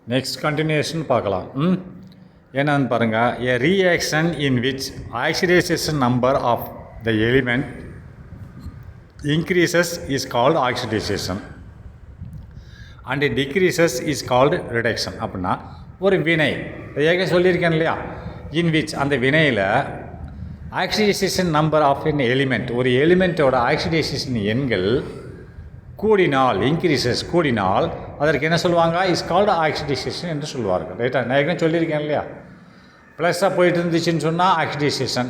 Next continuation பார்க்கலாம். என்னன்னு பாருங்கள். A reaction in which oxidation number of the element increases is called oxidation and it decreases is called reduction. அப்படின்னா ஒரு வினை ஏற்கனவே சொல்லியிருக்கேன் இல்லையா, இன் விச் அந்த வினையில் oxidisation number of an element, ஒரு எலிமெண்ட்டோட ஆக்சிடைசேஷன் எண்கள் கூடினால், இன்க்ரீசஸ் கூடினால் அதற்கு என்ன சொல்லுவாங்க, இஸ் கால்டு ஆக்சிடைசேஷன் என்று சொல்லுவார்கள். ரைட்டா, நான் ஏற்கனவே சொல்லியிருக்கேன் இல்லையா, ப்ளஸ்ஸாக போயிட்டு இருந்துச்சுன்னு சொன்னால் ஆக்சிடைசேஷன்,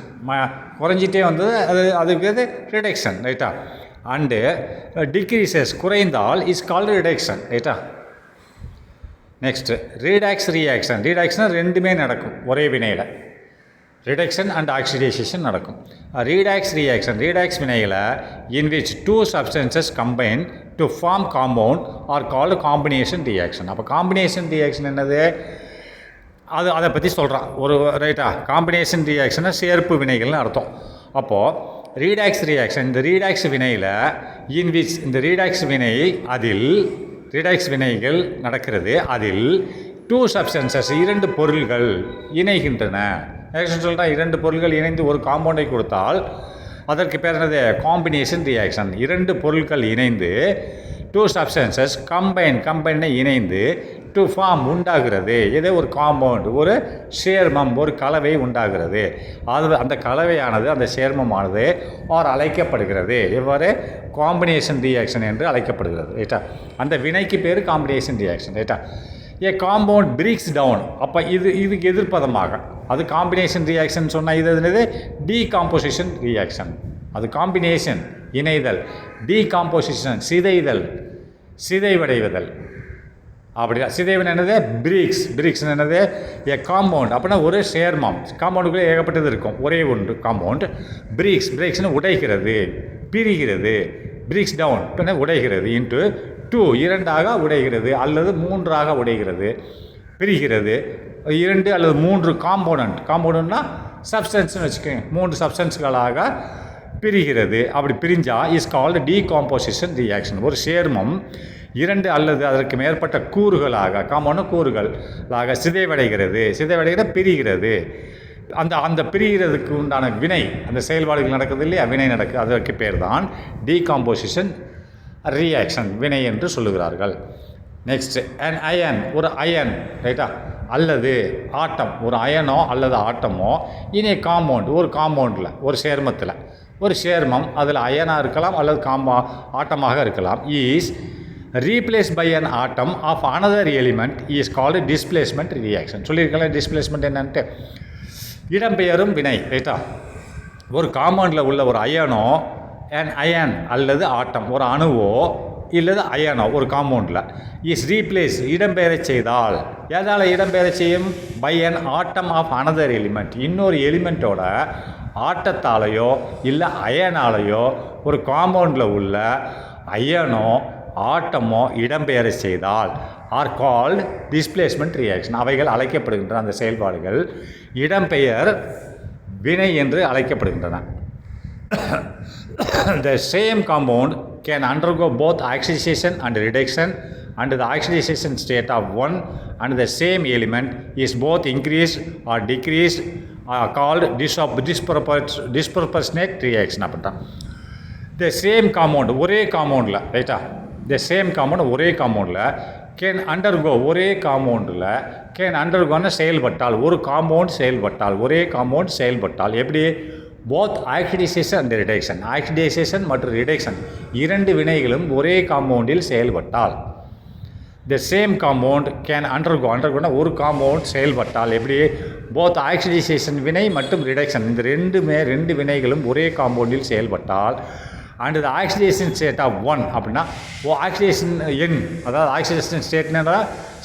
குறைஞ்சிட்டே வந்தது அதுக்கு ரிடக்ஷன். ரைட்டா, அண்டு டிக்ரீசஸ் குறைந்தால் இஸ் கால்டு ரிடக்ஷன். ரைட்டா, நெக்ஸ்ட்டு ரீடாக்ஸ் ரியாக்ஷன். ரீடாக்ஷன் ரெண்டுமே நடக்கும் ஒரே வினையில், ரிடக்ஷன் அண்ட் ஆக்சிடைசேஷன் நடக்கும். ரீடாக்ஸ் ரியாக்ஷன், ரீடாக்ஸ் வினையில் in which two substances combine to form compound are called combination reaction. அப்போ காம்பினேஷன் ரியாக்ஷன் என்னது, அதை பற்றி சொல்கிறான் ஒரு. ரைட்டா, காம்பினேஷன் ரியாக்ஷனை சேர்ப்பு வினைகள்னு அர்த்தம். அப்போது ரீடாக்ஸ் ரியாக்ஷன், இந்த ரீடாக்ஸ் வினையில் இன் விச், இந்த ரீடாக்ஸ் வினை அதில், ரீடாக்ஸ் வினைகள் நடக்கிறது அதில் டூ சப்ஸ்டன்சஸ் இரண்டு பொருள்கள் இணைகின்றன. சொல்கிறேன், இரண்டு பொருள்கள் இணைந்து ஒரு காம்பவுண்டை கொடுத்தால் அதற்கு பேர் என்னது, காம்பினேஷன் ரியாக்ஷன். இரண்டு பொருட்கள் இணைந்து, டூ சப்ஸ்டன்சஸ் கம்பைன் இணைந்து டு ஃபார்ம் உண்டாகிறது. இதே ஒரு காம்பவுண்ட், ஒரு சேர்மம், ஒரு கலவை உண்டாகிறது. அது அந்த கலவையானது, அந்த சேர்மமானது அழைக்கப்படுகிறது. எவ்வாறு, காம்பினேஷன் ரியாக்ஷன் என்று அழைக்கப்படுகிறது. ரைட்டா, அந்த வினைக்கு பேர் காம்பினேஷன் ரியாக்ஷன். ரைட்டா, ஏ காம்பவுண்ட் பிரீக்ஸ் டவுன். அப்போ இதுக்கு எதிர்ப்பதமாக, அது காம்பினேஷன் ரியாக்ஷன் சொன்னால் இது என்னது, டீகாம்போசிஷன் ரியாக்ஷன். அது காம்பினேஷன் இணைதல், டீகாம்போசிஷன் சிதைதல், சிதைவடைவதல். அப்படியா, சிதைவன் என்னது, பிரீக்ஸ் என்னது, ஏ காம்பவுண்ட் அப்படின்னா ஒரு சேர்மம். காம்பவுண்டுக்குள்ளே ஏகப்பட்டது இருக்கும், ஒரே ஒன்று காம்பவுண்ட். பிரீக்ஸ்னு உடைகிறது, பிரிகிறது. பிரீக்ஸ் டவுன் பின்ன உடைகிறது. இன்ட்டு டூ இரண்டாக உடைகிறது அல்லது மூன்றாக உடைகிறது, பிரிகிறது. இரண்டு அல்லது மூன்று காம்பவுண்ட்னா சப்ஸ்டன்ஸ்னு வச்சுக்கோங்க, மூன்று சப்ஸ்டன்ஸ்களாக பிரிகிறது. அப்படி பிரிஞ்சால் இஸ் கால்டு டீகாம்போசிஷன் ரியாக்ஷன். ஒரு சேர்மம் இரண்டு அல்லது அதற்கு மேற்பட்ட கூறுகளாக, காம்பவுண்ட் கூறுகளாக சிதைவடைகிற பிரிகிறது. அந்த பிரிகிறதுக்கு உண்டான வினை, அந்த செயல்பாடுகள் நடக்குது இல்லையா, வினை நடக்குது, அதற்கு பேர் தான் டீகாம்போசிஷன் ரியாக்ஷன், வினை என்று சொல்லுகிறார்கள். நெக்ஸ்ட், an அயன், ஒரு அயன். ரைட்டா, அல்லது ஆட்டம், ஒரு அயனோ அல்லது ஆட்டமோ இனி காம்பவுண்ட், ஒரு காம்பவுண்டில், ஒரு சேர்மத்தில், ஒரு சேர்மம் அதில் அயனாக இருக்கலாம் அல்லது ஆட்டமாக இருக்கலாம். Is replace by an atom of another element is called displacement reaction. சொல்லியிருக்கலாம் டிஸ்பிளேஸ்மெண்ட் என்னன்ட்டு, இடம்பெயரும் வினை. ரைட்டா, ஒரு காம்பவுண்டில் உள்ள ஒரு அயனோ, அன் அயன் அல்லது ஆட்டம், ஒரு அணுவோ இல்லது அயனோ ஒரு காம்பவுண்டில் இஸ் ரீப்ளேஸ் இடம்பெயர செய்தால், எதால் இடம்பெயர செய்யும், by an atom of another element, இன்னொரு எலிமெண்ட்டோட ஆட்டத்தாலேயோ இல்லை அயனாலேயோ ஒரு காம்பவுண்டில் உள்ள அயனோ ஆட்டமோ இடம்பெயர செய்தால் ஆர் கால்டு டிஸ்பிளேஸ்மெண்ட் ரியாக்ஷன். அவைகள் அழைக்கப்படுகின்றன, அந்த செயல்பாடுகள் இடம்பெயர் வினை என்று அழைக்கப்படுகின்றன. The same compound can undergo both oxidation and reduction, and the oxidation state of one and the same element is both increased or decreased, called disproportionate reaction. அப்படிதான் the same compound, ஒரே காம்பவுண்டில். ரைட்டா, the same compound ஒரே காம்பவுண்டில் can undergo, ஒரே காம்பவுண்டில் can அண்டர்கோன்னு செயல்பட்டால், ஒரு compound செயல்பட்டால், ஒரே compound செயல்பட்டால் எப்படி, both oxidisation and reduction, oxidisation மற்றும் ரிடக்ஷன் இரண்டு வினைகளும் ஒரே காம்பவுண்டில் செயல்பட்டால், த சேம் காம்பவுண்ட் கேன் அண்டர்கோனா ஒரு காம்பவுண்ட் செயல்பட்டால் எப்படி, போத் ஆக்சிடைசேஷன் வினை மற்றும் ரிடக்ஷன் இந்த ரெண்டு வினைகளும் ஒரே காம்பவுண்டில் செயல்பட்டால், and the oxidation state of one அப்படின்னா ஆக்சிடேஷன் எண், அதாவது ஆக்சிடேஷன்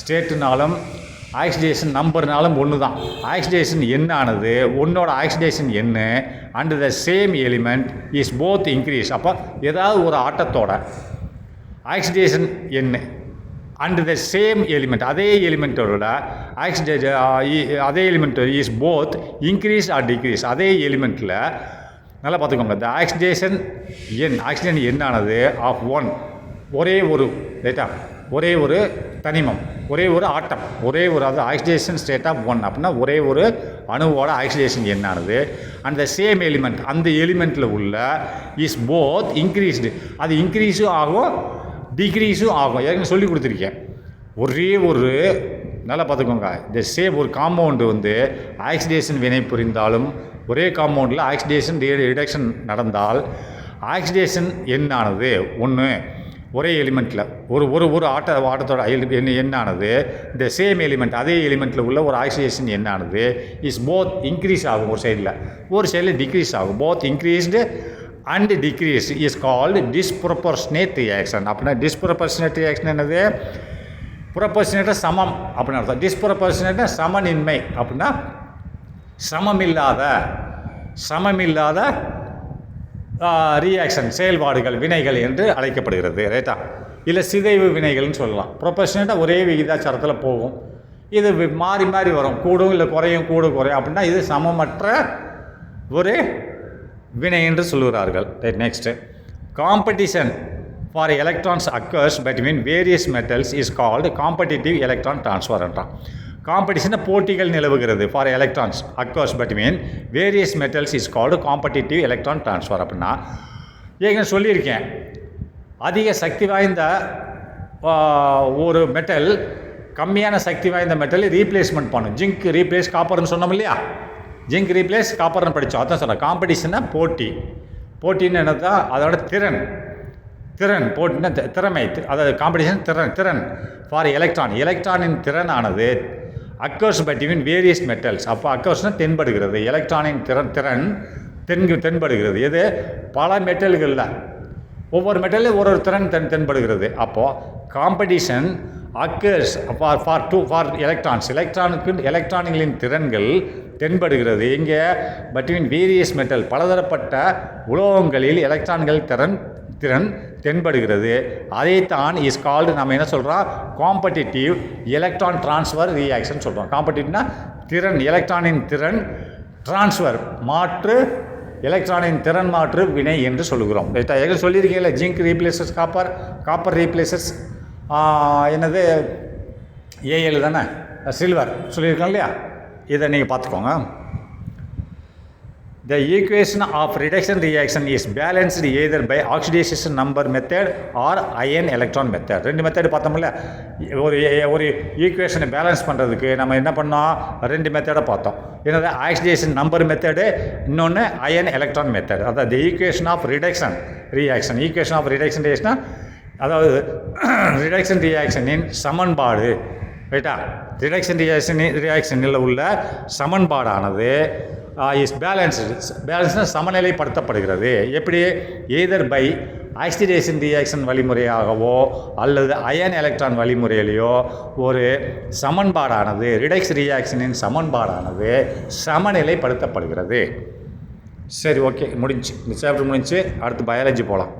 ஸ்டேட்டுனாலும் ஆக்சிடேஷன் நம்பர்னாலும் ஒன்று தான். ஆக்சிடேஷன் எண்ணானது ஒன்னோட ஆக்சிடேஷன் எண்ணு and the same element is both increase. அப்போ ஏதாவது ஒரு ஆட்டத்தோட ஆக்சிடேஷன் எண்ணு அண்ட் த சேம் எலிமெண்ட், அதே எலிமெண்ட்டோட அதே element is both increase R degrees. அதே எலிமெண்ட்டில் நல்லா பார்த்துக்கோங்க, த ஆக்சிடேஷன் எண்ணானது ஆஃப் ஒன், ஒரே ஒரு ரைட்டா, ஒரே ஒரு தனிமம் ஒரே ஒரு ஆட்டம், ஒரே ஒரு அது ஆக்சிடேஷன் ஸ்டேட் ஆஃப் ஒன் அப்படின்னா ஒரே ஒரு அணுவோட ஆக்சிடேஷன் என்னானது அந்த சேம் எலிமெண்ட் அந்த எலிமெண்ட்டில் உள்ள இஸ் போத் இன்க்ரீஸ்டு, அது இன்க்ரீஸும் ஆகும் டிக்ரீஸும் ஆகும். ஏற்கனவே சொல்லி கொடுத்துருக்கேன். ஒரே ஒரு நல்லா பார்த்துக்கோங்க, இந்த சேம் ஒரு காம்பவுண்டு வந்து ஆக்சிடேஷன் வினை புரிந்தாலும் ஒரே காம்பவுண்டில் ஆக்சிடேஷன் ரிடக்ஷன் நடந்தால் ஆக்சிடேஷன் எண்ணானது ஒன்று ஒரே எலிமெண்ட்டில் ஒரு ஆட்டத்தோட எண்ணானது இந்த சேம் எலிமெண்ட் அதே எலிமெண்ட்டில் உள்ள ஒரு ஆக்சிடேஷன் எண்ணானது இஸ் போத் இன்க்ரீஸ் ஆகும், ஒரு சைடில் டிக்ரீஸ் ஆகும். Both increased and degrees is called disproportionate reaction. அப்படின்னா டிஸ்ப்ரொபோர்ஷனேட் ரியாக்ஷன் என்னது? ப்ரொபோர்ஷனேட்டாக சமம் அப்படின்னு அர்த்தம். டிஸ்ப்ரொபோர்ஷனேட்டாக சமனின்மை அப்படின்னா சமமில்லாத ரியாக்ஷன் செயல்பாடுகள் வினைகள் என்று அழைக்கப்படுகிறது. ரைட்டா? இல்லை சிதைவு வினைகள்னு சொல்லலாம். ப்ரொபோர்ஷனேட்டாக ஒரே விகிதாச்சாரத்தில் போகும். இது மாறி மாறி வரும், கூடும் இல்லை குறையும், குறையும் அப்படின்னா இது சமமற்ற ஒரு வினை என்று சொல்லுகிறார்கள். Right. Next, competition for electrons occurs between various metals is called competitive electron transfer என்றான். காம்படிஷனை போட்டிகள் நிலவுகிறது for electrons occurs between various metals is called competitive electron transfer. அப்படின்னா ஏற்கனவே சொல்லியிருக்கேன், அதிக சக்தி வாய்ந்த ஒரு மெட்டல் கம்மியான சக்தி வாய்ந்த மெட்டல் ரீப்ளேஸ்மெண்ட் பண்ணும். ஜிங்க் ரீப்ளேஸ் காப்பர்னு சொன்னோம் இல்லையா? ஜிங்க் ரீப்ளேஸ் காப்பர்னு படித்தோம். அதான் சொன்னேன். காம்படிஷன்னா போட்டின்னு என்னதான் அதோட திறன் போட்டின்னா திறமை, அதாவது காம்படிஷன் திறன் ஃபார் எலக்ட்ரானின் திறனானது அக்கர்ஸ் பிட்வீன் வேரியஸ் மெட்டல்ஸ். அப்போ அக்கர்ஸ்னால் தென்படுகிறது, எலக்ட்ரானின் திறன் தென்படுகிறது. இது பல மெட்டல்களில் ஒவ்வொரு மெட்டலில் ஒரு திறன் தென்படுகிறது. அப்போது காம்படிஷன் அக்கர்ஸ் ஃபார் எலக்ட்ரான்களின் திறன்கள் தென்படுகிறது. இங்கே பிட்வீன் வேரியஸ் மெட்டல் பலதரப்பட்ட உலோகங்களில் எலக்ட்ரான்கள் திறன் தென்படுகிறது. அதைத்தான் இஸ் கால்டு நம்ம என்ன சொல்கிறோம்? காம்படிட்டிவ் எலக்ட்ரான் ட்ரான்ஸ்ஃபர் ரியாக்ஷன் சொல்கிறோம். காம்படிட்டிவ்னா திறன், எலக்ட்ரானின் திறன், ட்ரான்ஸ்ஃபர் மாற்று, எலக்ட்ரானின் திறன் மாற்று வினை என்று சொல்லுகிறோம். ரைட்டாக சொல்லியிருக்கீங்களா? ஜிங்க் ரீப்ளேசஸ் காப்பர் ரீப்ளேசஸ் என்னது ஏஎல் தானே, சில்வர் சொல்லியிருக்கோம் இல்லையா? இதை நீங்கள் பார்த்துக்கோங்க. The equation of reduction reaction is balanced either by oxidation number method or ion electron method. ரெண்டு மெத்தட் பார்த்தோம்ல. ஒரு ஈக்குவேஷனை பேலன்ஸ் பண்ணுறதுக்கு நம்ம என்ன பண்ணோம்? ரெண்டு மெத்தடை பார்த்தோம். என்னது? ஆக்சிடேஷன் நம்பர் மெத்தடு, இன்னொன்று அயன் எலக்ட்ரான் மெத்தட். அதாவது ஈக்குவேஷன் ஆஃப் ரிடக்ஷன் ரியாக்ஷன் அதாவது ரிடக்ஷன் ரியாக்ஷனின் சமன்பாடு. ரைட்டா? ரிடக்ஷன் ரியாக்ஷனில் உள்ள சமன்பாடானது இஸ் பேலன்ஸ்னா சமநிலைப்படுத்தப்படுகிறது. எப்படி? எய்தர் பை ஆக்சிடேஷன் ரியாக்ஷன் வழிமுறையாகவோ அல்லது அயன் எலக்ட்ரான் வழிமுறையிலையோ ஒரு சமன்பாடானது ரிடக்ஸ் ரியாக்ஷனின் சமன்பாடானது சமநிலைப்படுத்தப்படுகிறது. சரி, ஓகே, முடிஞ்சு. இந்த சாப்டர் முடிஞ்சு. அடுத்து பயாலஜி போகலாம்.